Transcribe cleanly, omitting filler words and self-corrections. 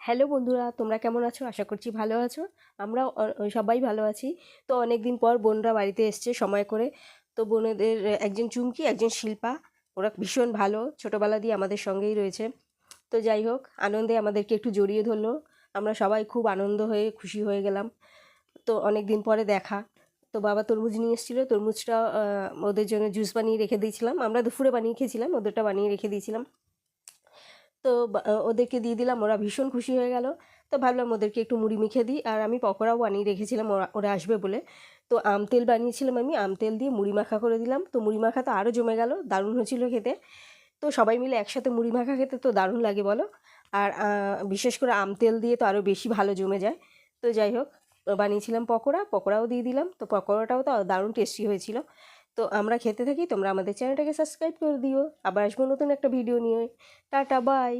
Hello বন্ধুরা, তোমরা কেমন আছো? আশা করছি ভালো আছো। আমরাও সবাই ভালো আছি। তো অনেক দিন পর বোনরা বাড়িতে এসছে সময় করে। তো বোনেদের একজন চুমকি, একজন শিল্পা, ওরা ভীষণ ভালো, ছোটোবেলা দিয়ে আমাদের সঙ্গেই রয়েছে। তো যাই হোক, আনন্দে আমাদেরকে একটু জড়িয়ে ধরলো। আমরা সবাই খুব আনন্দ হয়ে খুশি হয়ে গেলাম। তো অনেক দিন পরে দেখা। তো বাবা তরমুজ নিয়ে এসেছিলো, তরমুজটা ওদের জন্য জুস বানিয়ে রেখে দিয়েছিলাম। আমরা দুপুরে বানিয়ে খেয়েছিলাম, ওদেরটা বানিয়ে রেখে দিয়েছিলাম। তো ওদেরকে দিয়ে দিলাম, ওরা ভীষণ খুশি হয়ে গেল। তো ভাবলাম ওদেরকে একটু মুড়ি মেখে দিই, আর আমি পকোড়াও বানিয়ে রেখেছিলাম ওরা আসবে বলে। তো আম তেল বানিয়েছিলাম, আমি আম তেল দিয়ে মুড়ি মাখা করে দিলাম। তো মুড়ি মাখা তো আরও জমে গেল, দারুণ হয়েছিল খেতে। তো সবাই মিলে একসাথে মুড়ি মাখা খেতে তো দারুণ লাগে বলো। আর বিশেষ করে আম তেল দিয়ে তো আরও বেশি ভালো জমে যায়। তো যাই হোক, বানিয়েছিলাম পকোড়াও দিয়ে দিলাম। তো পকোড়াটাও তো দারুণ টেস্টি হয়েছিল। তো আমরা খেতে থাকি, তোমরা আমাদের চ্যানেলটাকে সাবস্ক্রাইব করে দিও। আবার আসবো নতুন একটা ভিডিও নিয়ে। Tata, by.